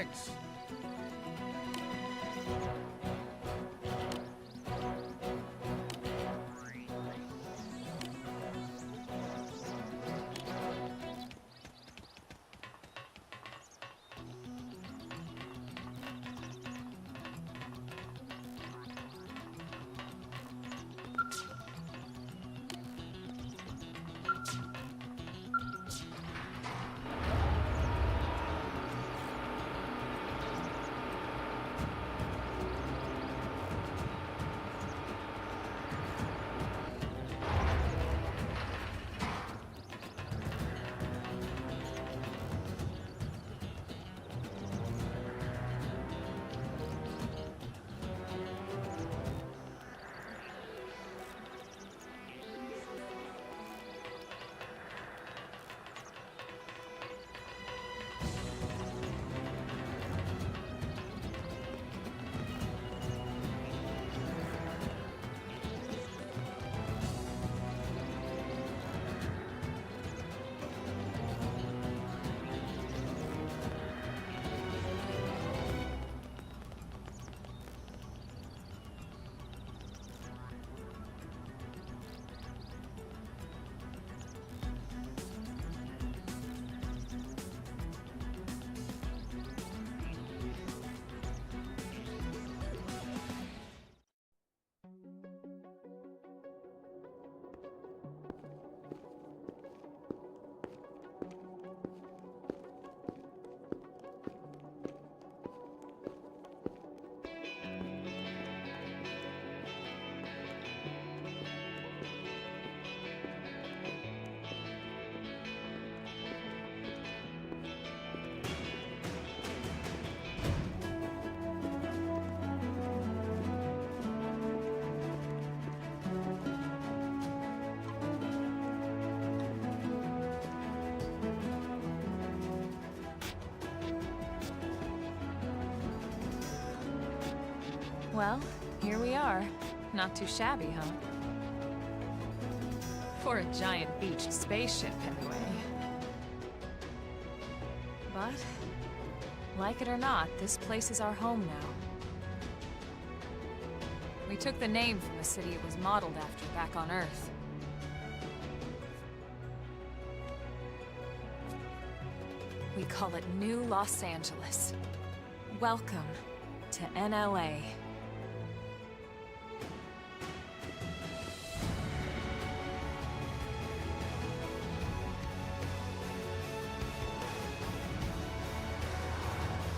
Thanks. Well, here we are. Not too shabby, huh? For a giant beached spaceship, anyway. But, like it or not, this place is our home now. We took the name from the city it was modeled after back on Earth. We call it New Los Angeles. Welcome to NLA.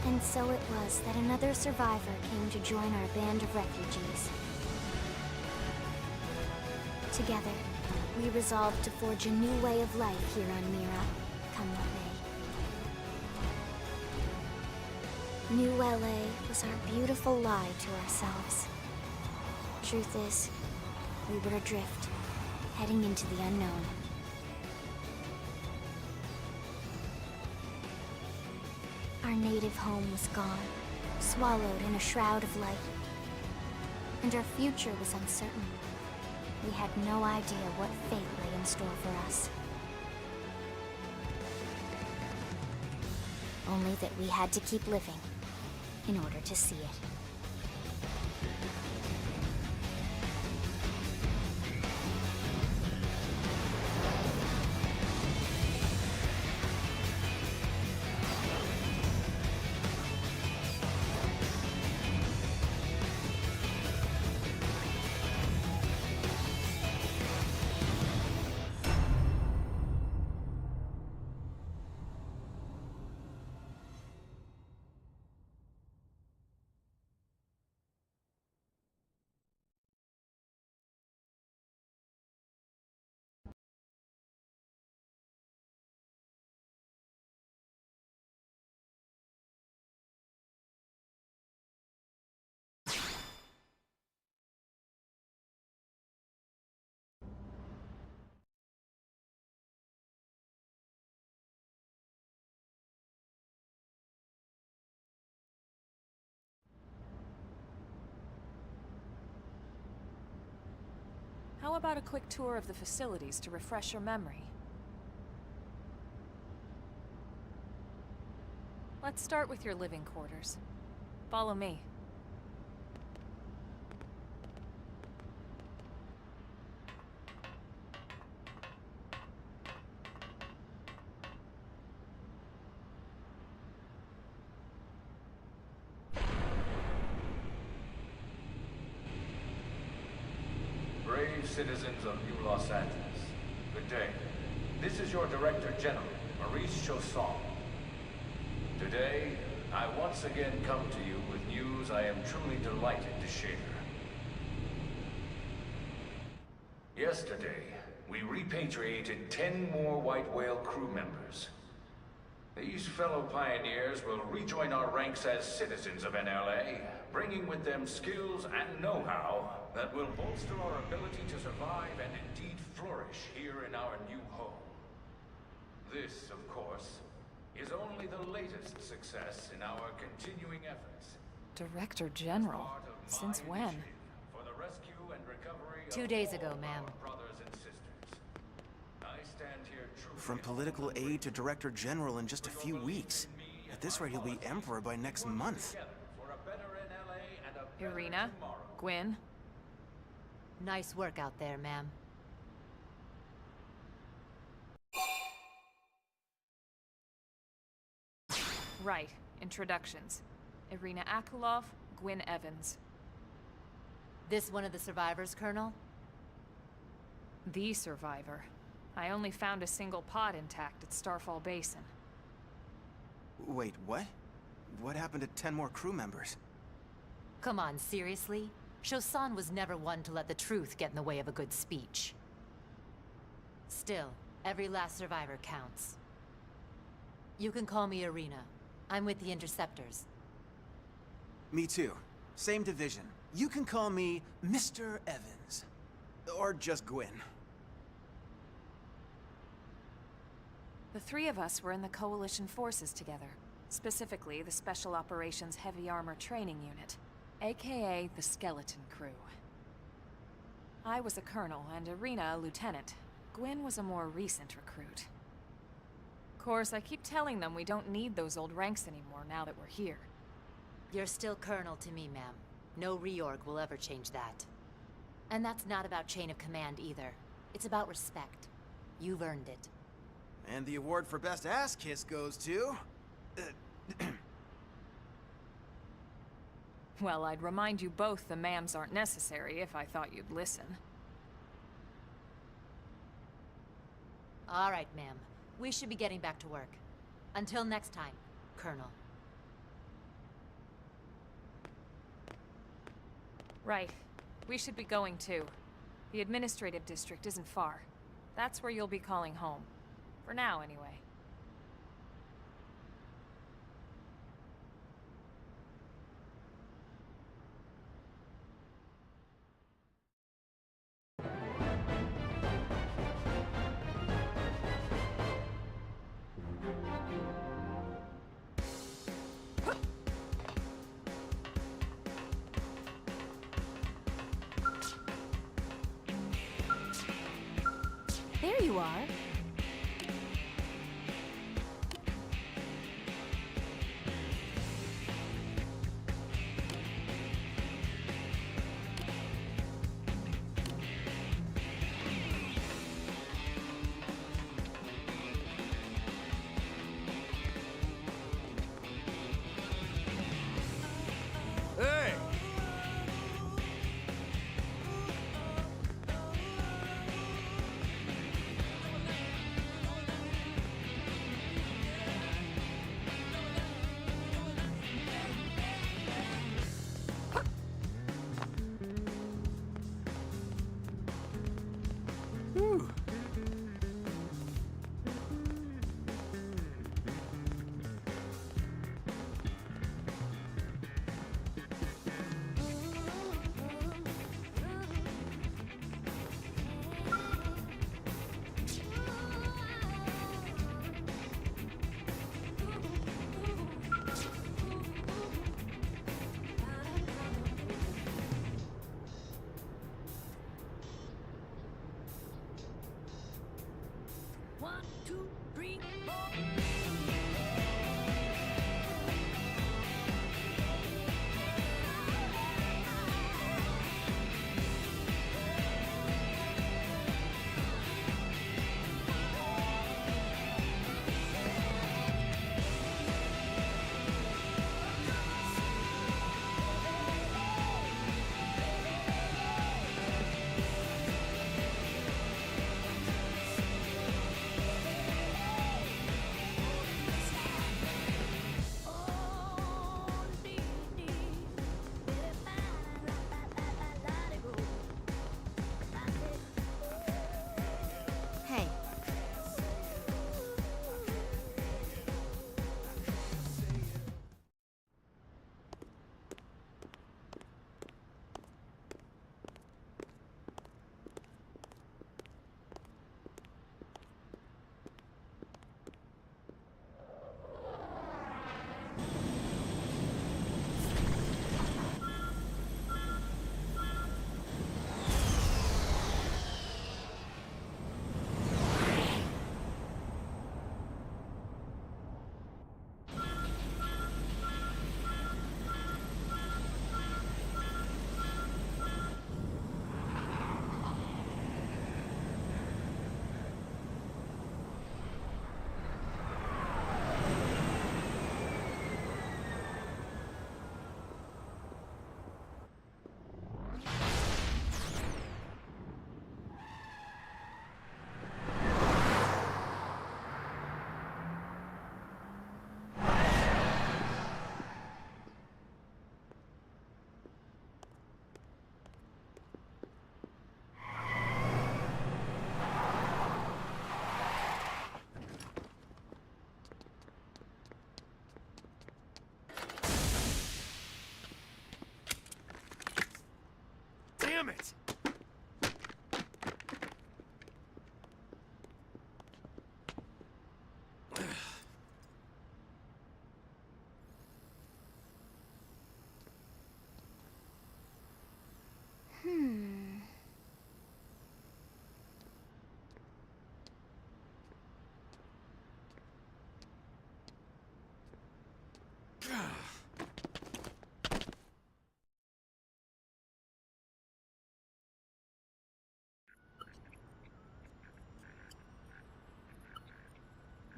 And so it was that another survivor came to join our band of refugees. Together, we resolved to forge a new way of life here on Mira, come what may. New LA was our beautiful lie to ourselves. Truth is, we were adrift, heading into the unknown. Our native home was gone, swallowed in a shroud of light. And our future was uncertain. We had no idea what fate lay in store for us. Only that we had to keep living in order to see it. How about a quick tour of the facilities to refresh your memory? Let's start with your living quarters. Follow me. Brave citizens of New Los Angeles, good day. This is your Director General, Maurice Chausson. Today, I once again come to you with news I am truly delighted to share. Yesterday, we repatriated 10 more White Whale crew members. These fellow pioneers will rejoin our ranks as citizens of NLA, bringing with them skills and know-how that will bolster our ability to survive and indeed flourish here in our new home. This, of course, is only the latest success in our continuing efforts. Director General? Since when? For the rescue and recovery 2 days ago, ma'am. Brothers and sisters. I stand here truly From political aide to Director General in just a few weeks. At this rate, he'll be Emperor by next month. for a better NLA and a better Irina? tomorrow. Gwyn? Nice work out there, ma'am. Right. Introductions. Irina Akulov, Gwyn Evans. This one of the survivors, Colonel? The survivor. I only found a single pod intact at Starfall Basin. Wait, what? What happened to 10 more crew members? Come on, seriously? Chausson was never one to let the truth get in the way of a good speech. Still, every last survivor counts. You can call me Irina. I'm with the Interceptors. Me too. Same division. You can call me Mr. Evans. Or just Gwyn. The three of us were in the Coalition forces together. Specifically, the Special Operations Heavy Armor Training Unit, aka the Skeleton Crew. I was a colonel and Irina a lieutenant. Gwyn was a more recent recruit. Of course, I keep telling them we don't need those old ranks anymore now that we're here. You're still Colonel to me, ma'am. No reorg will ever change that. And that's not about chain of command either. It's about respect. You've earned it. And the award for Best Ass Kiss goes to... Well, I'd remind you both the ma'ams aren't necessary if I thought you'd listen. All right, ma'am. We should be getting back to work. Until next time, Colonel. Right. We should be going too. The administrative district isn't far. That's where you'll be calling home. For now, anyway. There you are. Hey! Whew.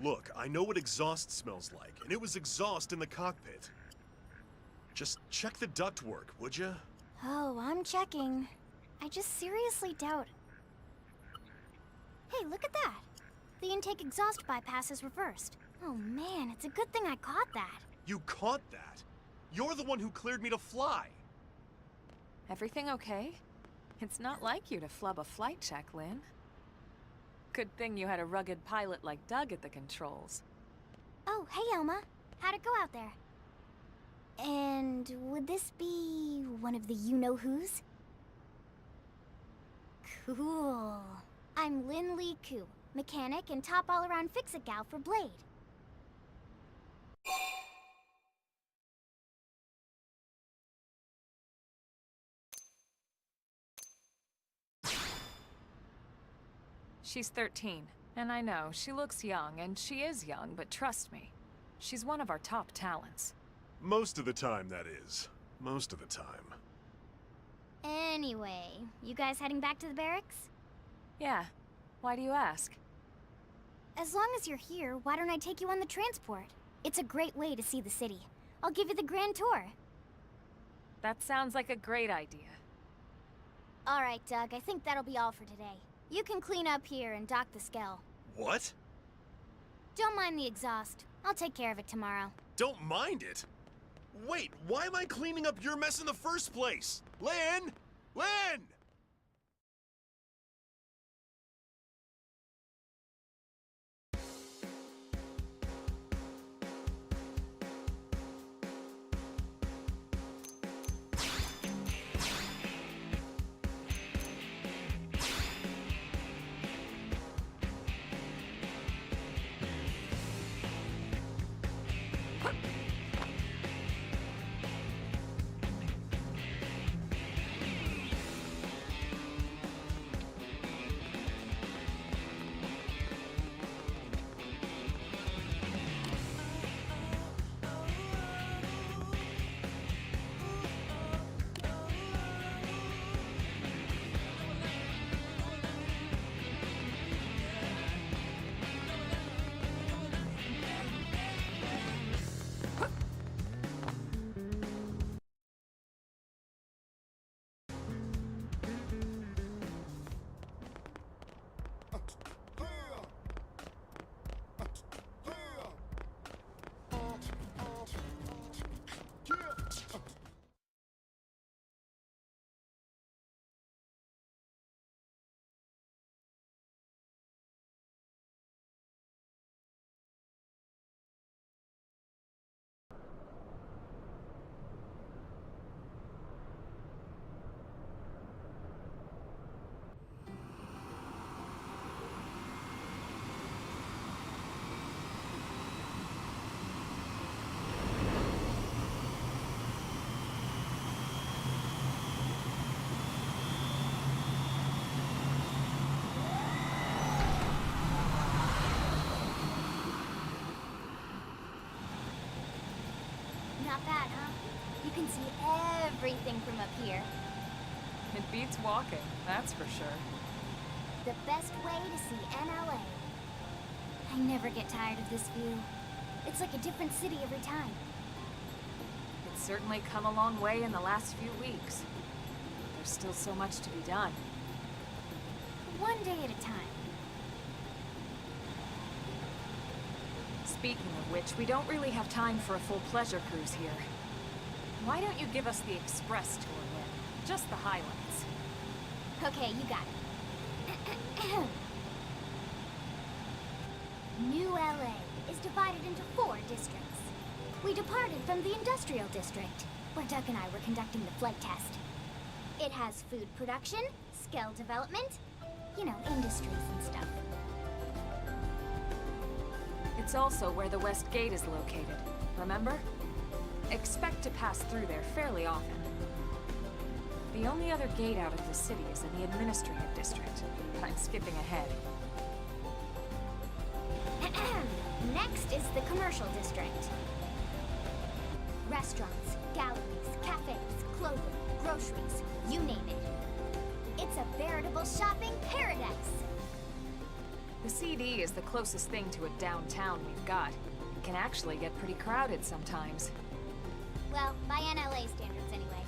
Look, I know what exhaust smells like, and it was exhaust in the cockpit. Just check the ductwork, would ya? Oh, I'm checking. I just seriously doubt... Hey, look at that! The intake exhaust bypass is reversed. Oh man, it's a good thing I caught that. You caught that? You're the one who cleared me to fly! Everything okay? It's not like you to flub a flight check, Lynn. Good thing you had a rugged pilot like Doug at the controls. Oh, hey Elma. How'd it go out there? And would this be one of the you-know-whos? Cool. I'm Lynn Lee Koo, mechanic and top all-around fix-it gal for Blade. She's 13, and I know, she looks young, and she is young, but trust me, she's one of our top talents. Most of the time, that is. Most of the time. Anyway, you guys heading back to the barracks? Yeah. Why do you ask? As long as you're here, why don't I take you on the transport? It's a great way to see the city. I'll give you the grand tour. That sounds like a great idea. All right, Doug, I think that'll be all for today. You can clean up here and dock the Skell. What? Don't mind the exhaust. I'll take care of it tomorrow. Don't mind it? Wait, why am I cleaning up your mess in the first place? Lynn! Lynn! Not bad, huh? You can see everything from up here. It beats walking, that's for sure. The best way to see NLA. I never get tired of this view. It's like a different city every time. It's certainly come a long way in the last few weeks. There's still so much to be done. One day at a time. Speaking of which, we don't really have time for a full pleasure cruise here. Why don't you give us the express tour, Lynn? Just the highlights. Okay, you got it. New LA is divided into 4 districts. We departed from the industrial district, where Doug and I were conducting the flight test. It has food production, skill development, you know, industries and stuff. It's also where the West Gate is located, remember? Expect to pass through there fairly often. The only other gate out of the city is in the administrative district, but I'm skipping ahead. Next is the commercial district. Restaurants, galleries, cafes, clothing, groceries, you name it. It's a veritable shopping paradise. The CD is the closest thing to a downtown we've got. It can actually get pretty crowded sometimes. Well, by NLA standards anyway.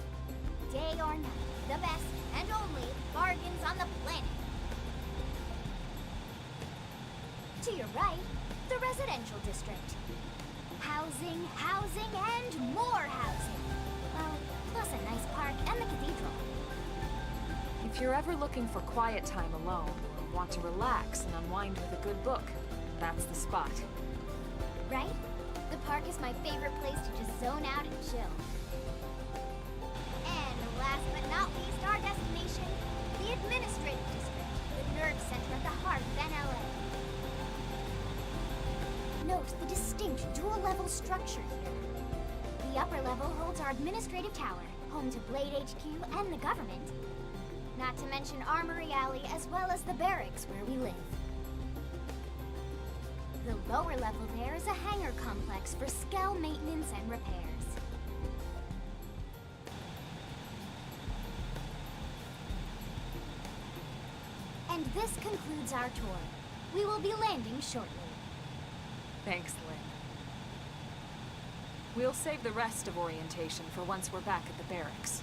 Day or night, the best and only bargains on the planet. To your right, the residential district. Housing, housing, and more housing. Well, plus a nice park and the cathedral. If you're ever looking for quiet time alone, or want to relax and unwind with a good book, that's the spot. Right? The park is my favorite place to just zone out and chill. And last but not least, our destination, the administrative district, the nerve center at the heart of NLA. Note the distinct dual-level structure here. The upper level holds our administrative tower, home to Blade HQ and the government. Not to mention Armory Alley as well as the barracks where we live. The lower level there is a hangar complex for Skell maintenance and repairs. And this concludes our tour. We will be landing shortly. Thanks, Lynn. We'll save the rest of orientation for once we're back at the barracks.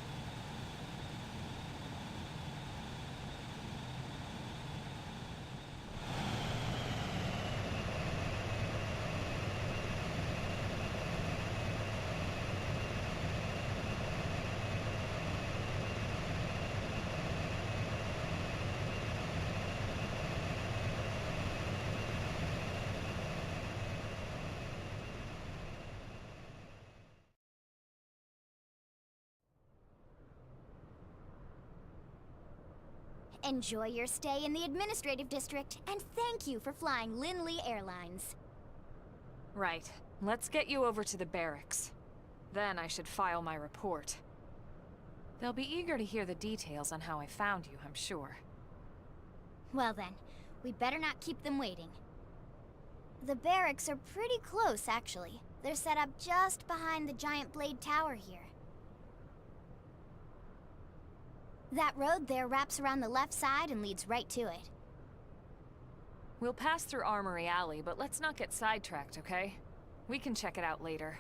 Enjoy your stay in the administrative district, and thank you for flying Lindley Airlines. Right. Let's get you over to the barracks. Then I should file my report. They'll be eager to hear the details on how I found you, I'm sure. Well then, we'd better not keep them waiting. The barracks are pretty close, actually. They're set up just behind the giant blade tower here. That road there wraps around the left side and leads right to it. We'll pass through Armory Alley, but let's not get sidetracked, okay? We can check it out later.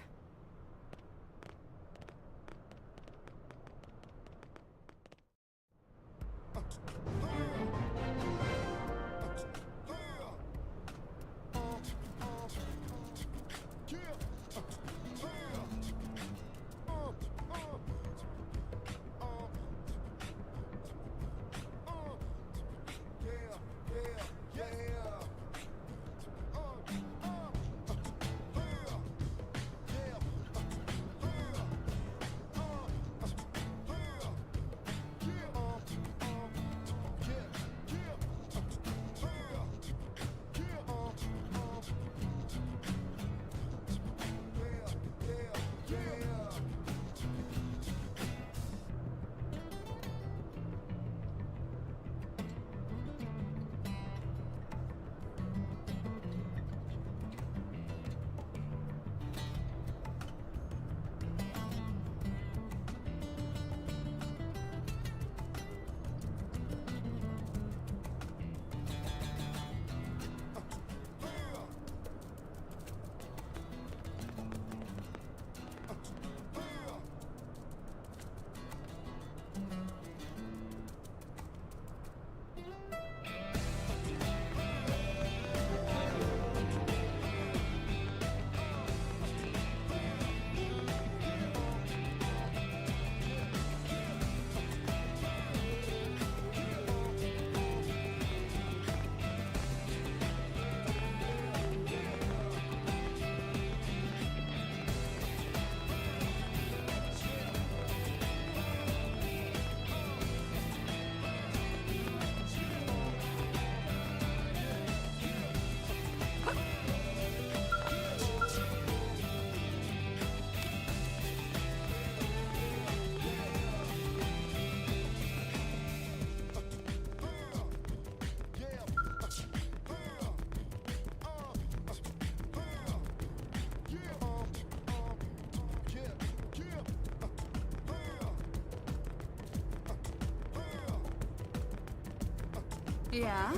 Yeah?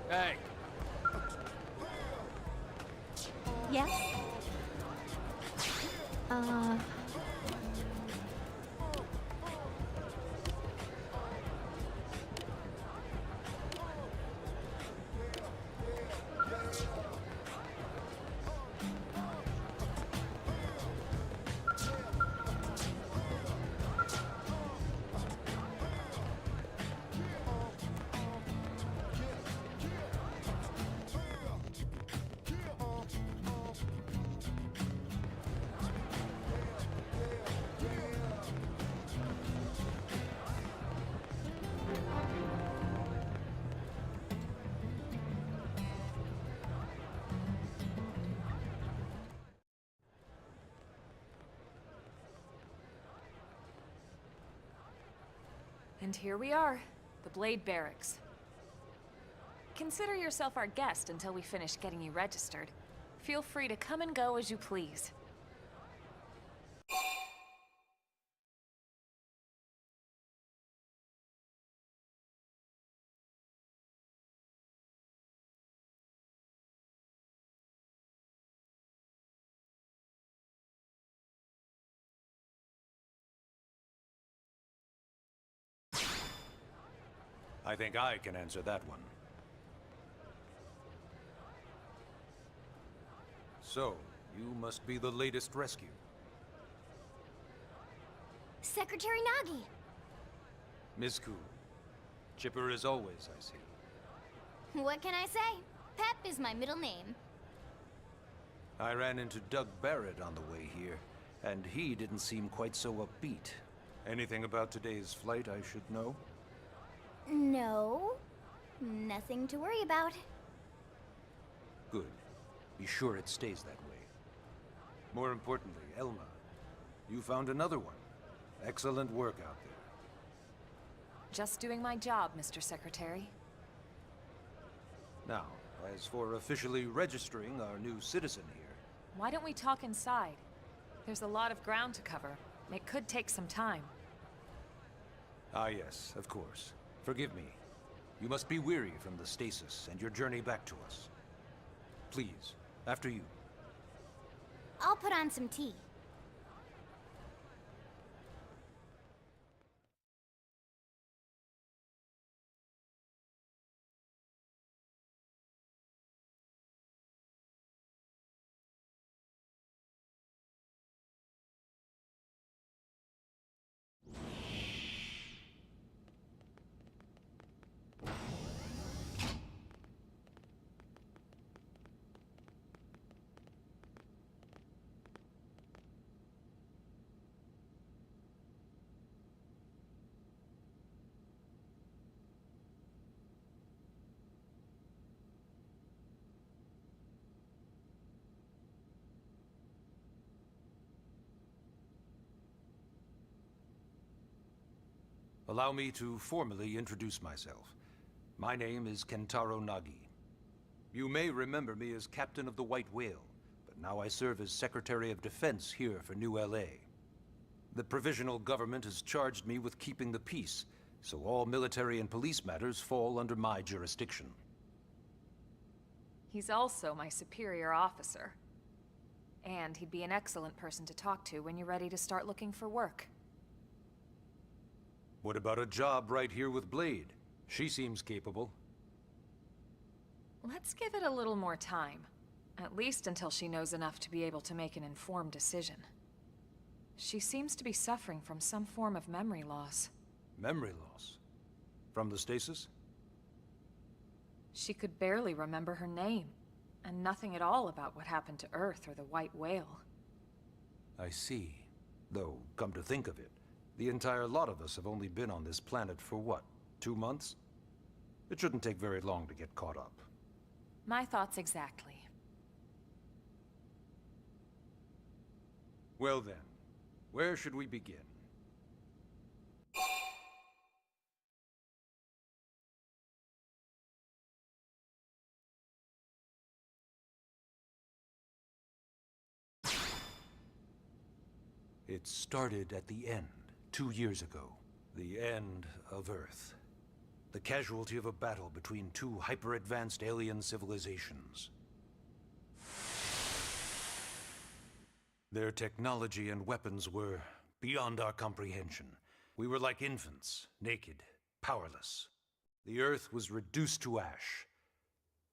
Hey, Yes? And here we are, the Blade Barracks. Consider yourself our guest until we finish getting you registered. Feel free to come and go as you please. I think I can answer that one. So, you must be the latest rescue. Secretary Nagi! Ms. Ku. Chipper as always, I see. What can I say? Pep is my middle name. I ran into Doug Barrett on the way here, and he didn't seem quite so upbeat. Anything about today's flight I should know? No. Nothing to worry about. Good. Be sure it stays that way. More importantly, Elma, you found another one. Excellent work out there. Just doing my job, Mr. Secretary. Now, as for officially registering our new citizen here, Why don't we talk inside? There's a lot of ground to cover. It could take some time. ah yes, of course. Forgive me. You must be weary from the stasis and your journey back to us. Please, after you. I'll put on some tea. Allow me to formally introduce myself. My name is Kentaro Nagi. You may remember me as Captain of the White Whale, but now I serve as Secretary of Defense here for New LA. The provisional government has charged me with keeping the peace, so all military and police matters fall under my jurisdiction. He's also my superior officer. And he'd be an excellent person to talk to when you're ready to start looking for work. What about a job right here with Blade? She seems capable. Let's give it a little more time. At least until she knows enough to be able to make an informed decision. She seems to be suffering from some form of memory loss. Memory loss? From the stasis? She could barely remember her name, and nothing at all about what happened to Earth or the White Whale. I see. Though, come to think of it, the entire lot of us have only been on this planet for what, 2 months? It shouldn't take very long to get caught up. My thoughts exactly. Well then, where should we begin? It started at the end, 2 years ago. The end of Earth. The casualty of a battle between two hyper-advanced alien civilizations. Their technology and weapons were beyond our comprehension. We were like infants, naked, powerless. The Earth was reduced to ash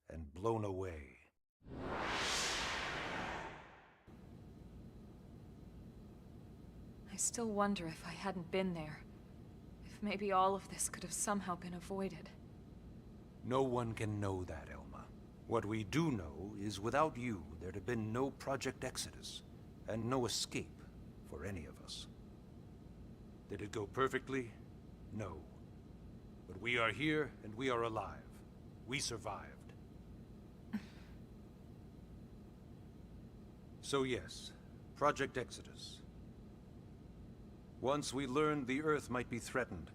and blown away. I still wonder if I hadn't been there. If maybe all of this could have somehow been avoided. No one can know that, Elma. What we do know is without you, there'd have been no Project Exodus, and no escape for any of us. Did it go perfectly? No. But we are here, and we are alive. We survived. So yes, Project Exodus. Once we learned the Earth might be threatened,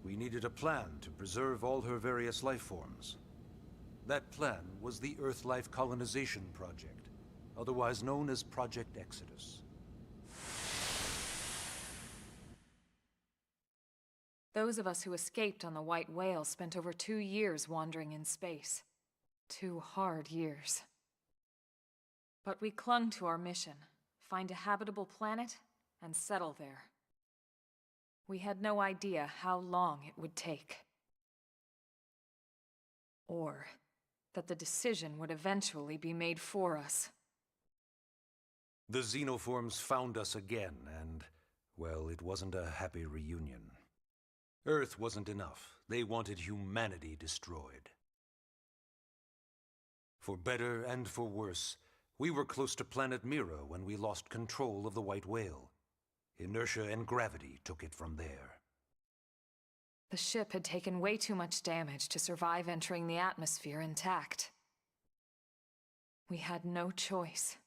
we needed a plan to preserve all her various life forms. That plan was the Earth Life Colonization Project, otherwise known as Project Exodus. Those of us who escaped on the White Whale spent over 2 years wandering in space. 2 hard years. But we clung to our mission, find a habitable planet and settle there. We had no idea how long it would take. Or that the decision would eventually be made for us. The xenoforms found us again, and, well, it wasn't a happy reunion. Earth wasn't enough. They wanted humanity destroyed. For better and for worse, we were close to planet Mira when we lost control of the White Whale. Inertia and gravity took it from there. The ship had taken way too much damage to survive entering the atmosphere intact. We had no choice.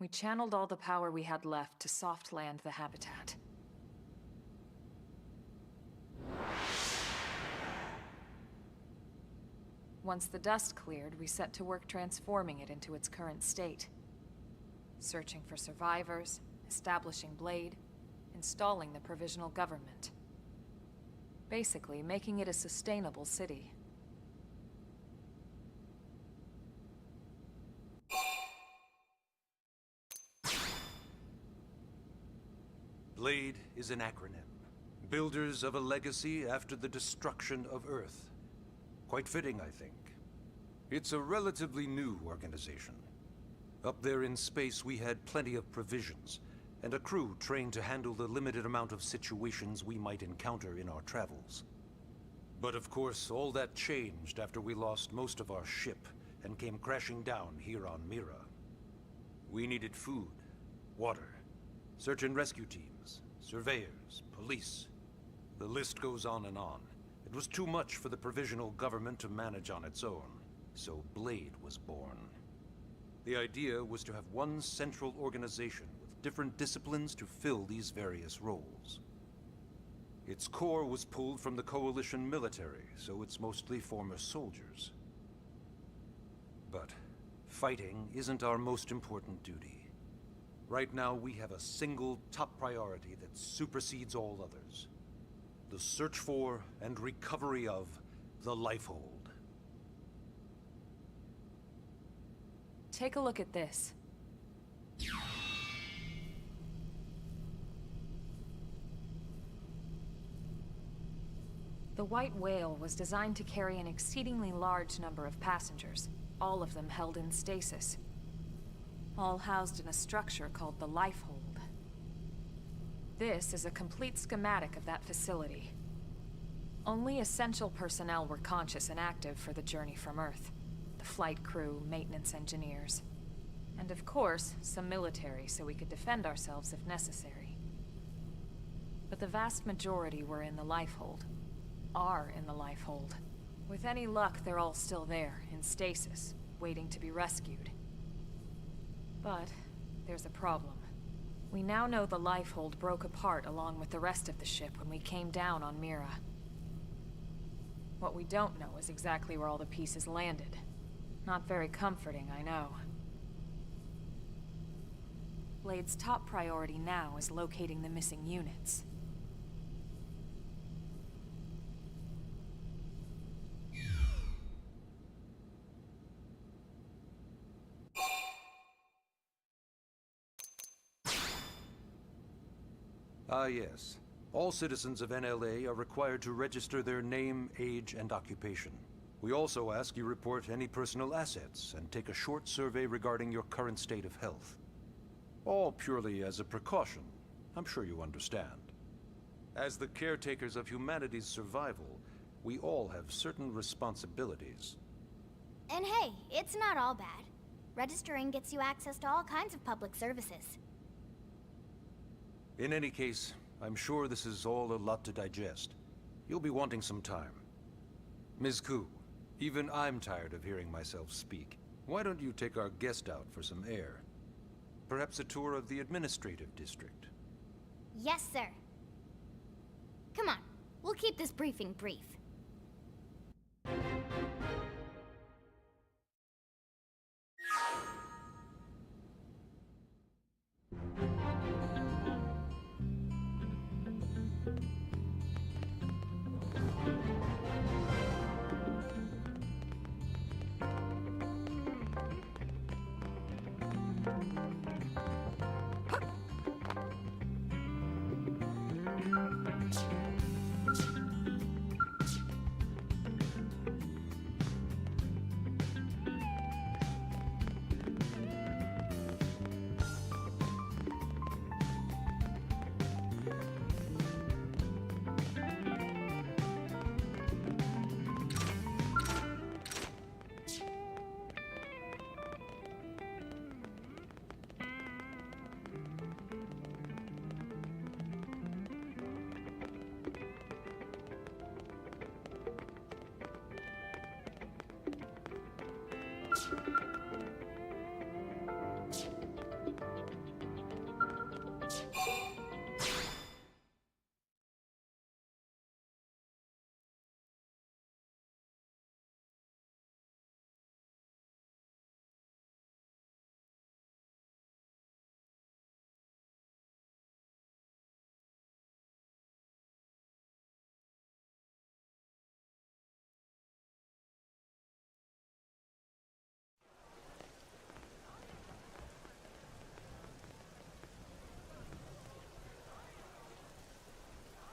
We channeled all the power we had left to soft land the habitat. Once the dust cleared, we set to work transforming it into its current state. Searching for survivors, establishing Blade, installing the provisional government. Basically, making it a sustainable city. Blade is an acronym. Builders of a legacy after the destruction of Earth. Quite fitting, I think. It's a relatively new organization. Up there in space, we had plenty of provisions, and a crew trained to handle the limited amount of situations we might encounter in our travels. But of course, all that changed after we lost most of our ship and came crashing down here on Mira. We needed food, water, search and rescue teams, surveyors, police. The list goes on and on. It was too much for the provisional government to manage on its own, so Blade was born. The idea was to have one central organization with different disciplines to fill these various roles. Its core was pulled from the Coalition military, so it's mostly former soldiers. But fighting isn't our most important duty. Right now, we have a single top priority that supersedes all others. The search for and recovery of the Lifehold. Take a look at this. The White Whale was designed to carry an exceedingly large number of passengers, all of them held in stasis. All housed in a structure called the Lifehold. This is a complete schematic of that facility. Only essential personnel were conscious and active for the journey from Earth. The flight crew, maintenance engineers. And of course, some military so we could defend ourselves if necessary. But the vast majority were in the Lifehold. Are in the Lifehold. With any luck, they're all still there, in stasis, waiting to be rescued. But there's a problem. We now know the Lifehold broke apart along with the rest of the ship when we came down on Mira. What we don't know is exactly where all the pieces landed. Not very comforting, I know. Blade's top priority now is locating the missing units. Ah, yes. All citizens of NLA are required to register their name, age, and occupation. We also ask you report any personal assets and take a short survey regarding your current state of health. All purely as a precaution. I'm sure you understand. As the caretakers of humanity's survival, we all have certain responsibilities. And hey, it's not all bad. Registering gets you access to all kinds of public services. In any case, I'm sure this is all a lot to digest. You'll be wanting some time. Ms. Ku, even I'm tired of hearing myself speak. Why don't you take our guest out for some air? Perhaps a tour of the administrative district. Yes, sir. Come on, we'll keep this briefing brief.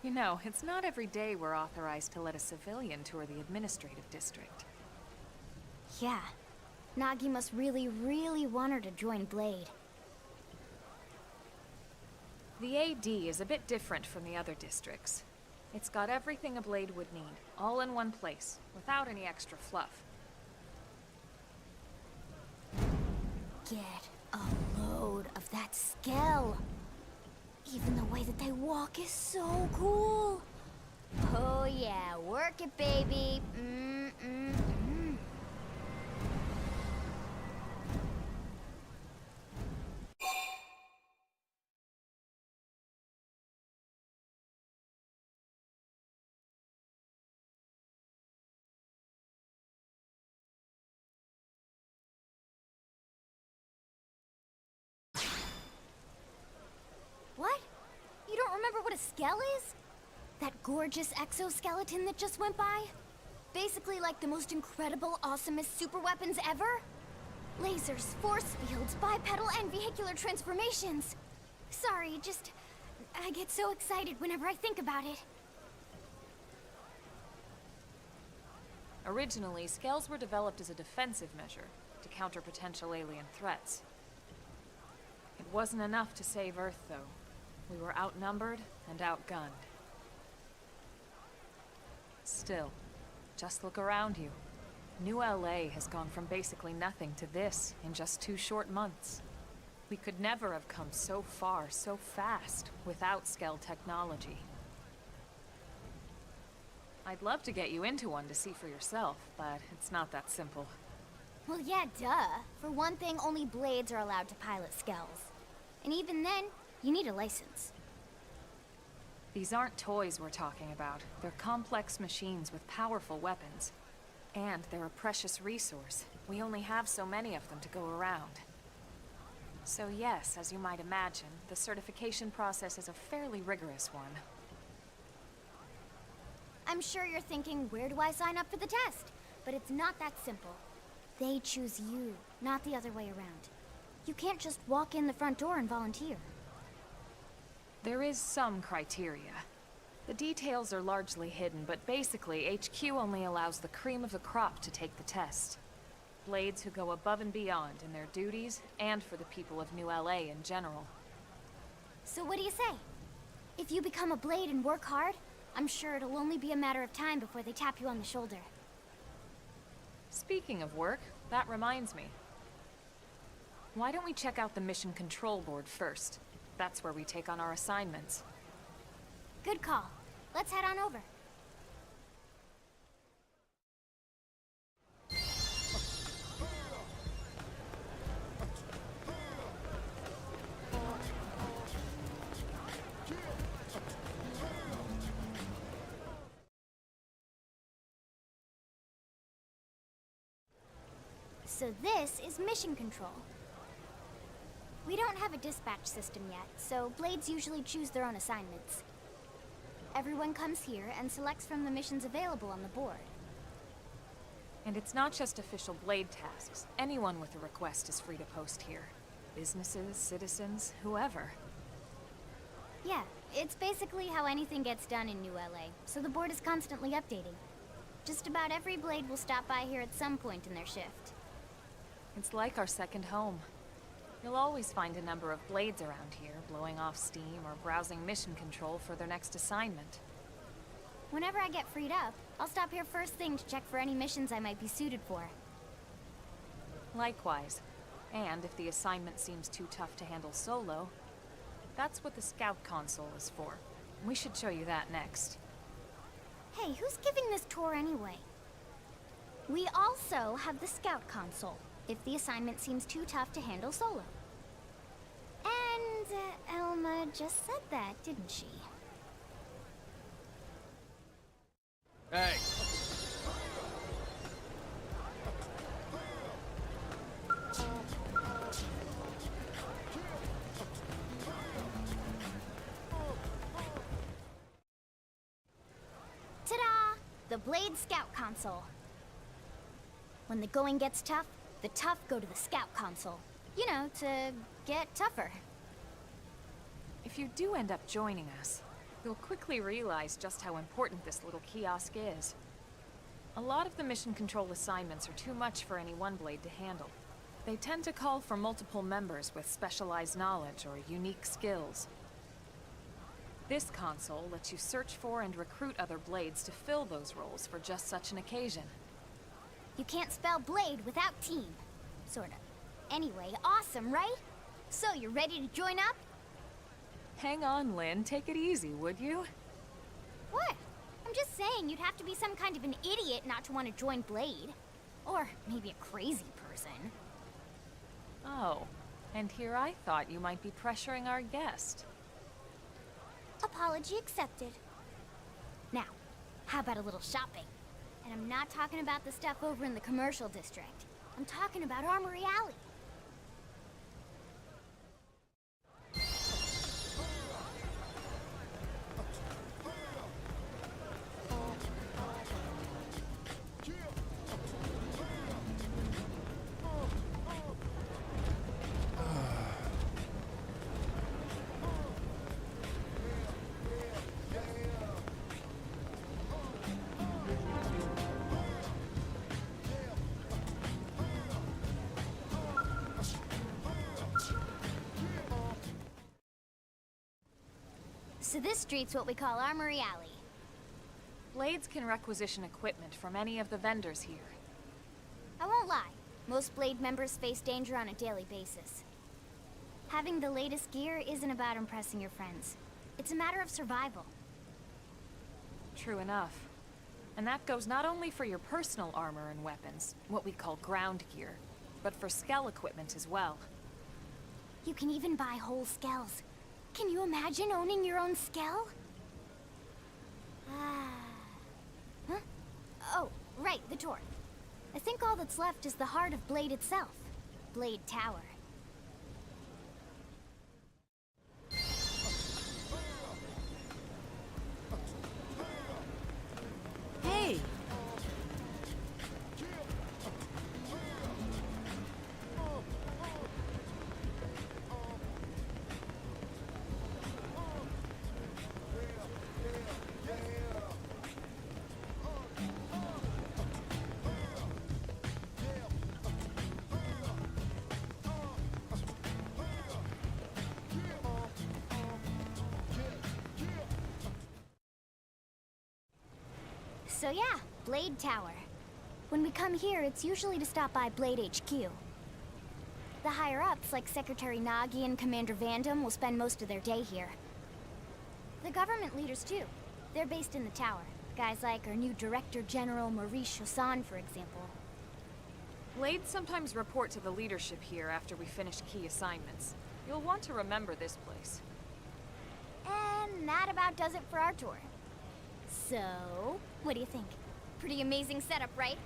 You know, it's not every day we're authorized to let a civilian tour the administrative district. Yeah. Nagi must really, really want her to join Blade. The AD is a bit different from the other districts. It's got everything a Blade would need, all in one place, without any extra fluff. Get a load of that Skell. Even the way that they walk is so cool. Oh yeah, work it, baby. What? You don't remember what a Skell is? That gorgeous exoskeleton that just went by? Basically like the most incredible, awesomest super weapons ever? Lasers, force fields, bipedal and vehicular transformations. Sorry, I get so excited whenever I think about it. Originally, Skells were developed as a defensive measure to counter potential alien threats. It wasn't enough to save Earth, though. We were outnumbered and outgunned. Still, just look around you. New LA has gone from basically nothing to this in just 2 short months. We could never have come so far, so fast, without Skell technology. I'd love to get you into one to see for yourself, but it's not that simple. Well, yeah, duh. For one thing, only Blades are allowed to pilot Skells. And even then, you need a license. These aren't toys we're talking about. They're complex machines with powerful weapons. And they're a precious resource. We only have so many of them to go around. So yes, as you might imagine, the certification process is a fairly rigorous one. I'm sure you're thinking, where do I sign up for the test? But it's not that simple. They choose you, not the other way around. You can't just walk in the front door and volunteer. There is some criteria. The details are largely hidden, but basically, HQ only allows the cream of the crop to take the test. Blades who go above and beyond in their duties, and for the people of New LA in general. So what do you say? If you become a Blade and work hard, I'm sure it'll only be a matter of time before they tap you on the shoulder. Speaking of work, that reminds me. Why don't we check out the Mission Control Board first? That's where we take on our assignments. Good call. Let's head on over. So this is Mission Control. We don't have a dispatch system yet, so Blades usually choose their own assignments. Everyone comes here and selects from the missions available on the board. And it's not just official Blade tasks. Anyone with a request is free to post here. Businesses, citizens, whoever. Yeah, it's basically how anything gets done in New LA, so the board is constantly updating. Just about every Blade will stop by here at some point in their shift. It's like our second home. You'll always find a number of Blades around here, blowing off steam or browsing mission control for their next assignment. Whenever I get freed up, I'll stop here first thing to check for any missions I might be suited for. Likewise. And if the assignment seems too tough to handle solo, that's what the Scout Console is for. We should show you that next. Hey, who's giving this tour anyway? We also have the Scout Console, if the assignment seems too tough to handle solo. And Elma just said that, didn't she? Hey! Ta-da! The Blade Scout Console. When the going gets tough, the tough go to the Scout Console. You know, to get tougher. If you do end up joining us, you'll quickly realize just how important this little kiosk is. A lot of the mission control assignments are too much for any one Blade to handle. They tend to call for multiple members with specialized knowledge or unique skills. This console lets you search for and recruit other Blades to fill those roles for just such an occasion. You can't spell Blade without team. Sorta. Anyway, awesome, right? So, you ready to join up? Hang on, Lynn. Take it easy, would you? What? I'm just saying you'd have to be some kind of an idiot not to want to join Blade. Or maybe a crazy person. Oh, and here I thought you might be pressuring our guest. Apology accepted. Now, how about a little shopping? And I'm not talking about the stuff over in the commercial district. I'm talking about Armory Alley. So this street's what we call Armory Alley. Blades can requisition equipment from any of the vendors here. I won't lie, most Blade members face danger on a daily basis. Having the latest gear isn't about impressing your friends. It's a matter of survival. True enough. And that goes not only for your personal armor and weapons, what we call ground gear, but for skell equipment as well. You can even buy whole skells. Can you imagine owning your own skell? Huh? Oh, right, the tour. I think all that's left is the heart of Blade itself. Blade Tower. So yeah, Blade Tower. When we come here, it's usually to stop by Blade HQ. The higher-ups, like Secretary Nagi and Commander Vandam, will spend most of their day here. The government leaders, too. They're based in the tower. Guys like our new Director General Maurice Chosan, for example. Blades sometimes report to the leadership here after we finish key assignments. You'll want to remember this place. And that about does it for our tour. So, what do you think? Pretty amazing setup, right?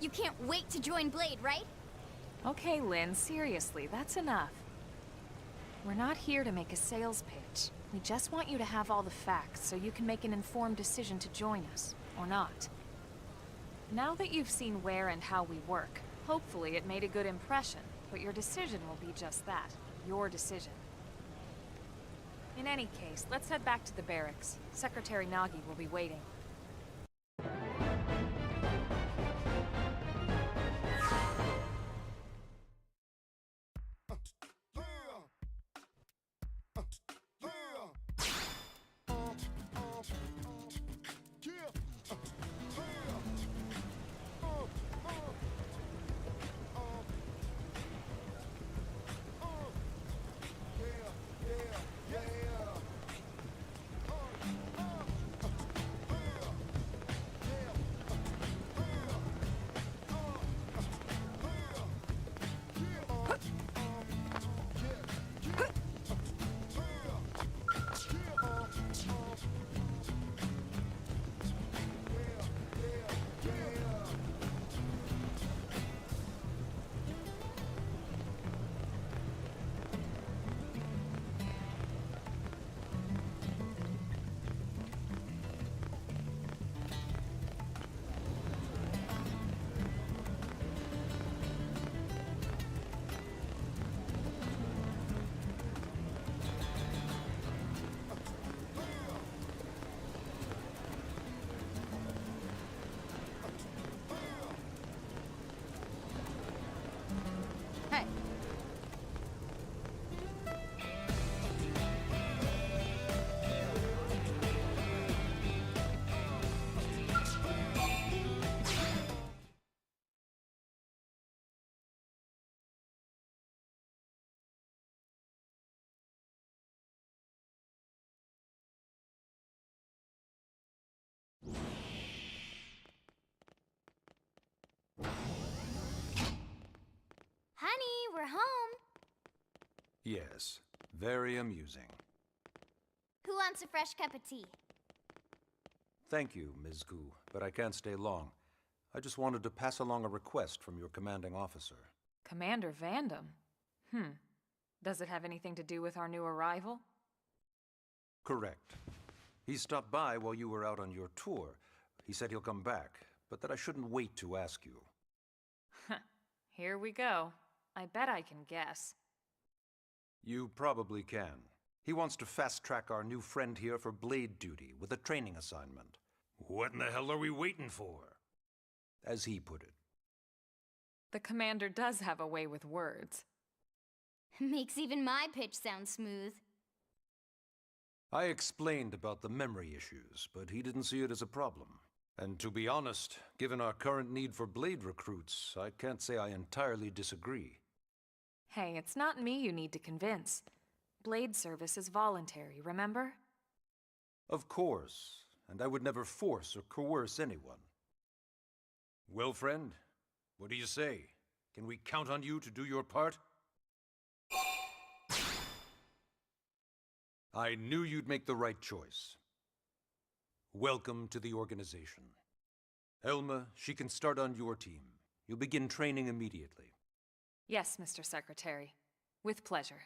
You can't wait to join Blade, right? Okay, Lynn, seriously, that's enough. We're not here to make a sales pitch. We just want you to have all the facts so you can make an informed decision to join us, or not. Now that you've seen where and how we work, hopefully it made a good impression, but your decision will be just that, your decision. In any case, let's head back to the barracks. Secretary Nagi will be waiting. Hey. Honey, we're home. Yes, very amusing. Who wants a fresh cup of tea? Thank you, Ms. Gu, but I can't stay long. I just wanted to pass along a request from your commanding officer. Commander Vandam? Does it have anything to do with our new arrival? Correct. He stopped by while you were out on your tour. He said he'll come back, but that I shouldn't wait to ask you. Here we go. I bet I can guess. You probably can. He wants to fast-track our new friend here for blade duty with a training assignment. What in the hell are we waiting for? As he put it. The commander does have a way with words. Makes even my pitch sound smooth. I explained about the memory issues, but he didn't see it as a problem. And to be honest, given our current need for blade recruits, I can't say I entirely disagree. Hey, it's not me you need to convince. Blade service is voluntary, remember? Of course, and I would never force or coerce anyone. Well, friend, what do you say? Can we count on you to do your part? I knew you'd make the right choice. Welcome to the organization. Elma, she can start on your team. You'll begin training immediately. Yes, Mr. Secretary. With pleasure.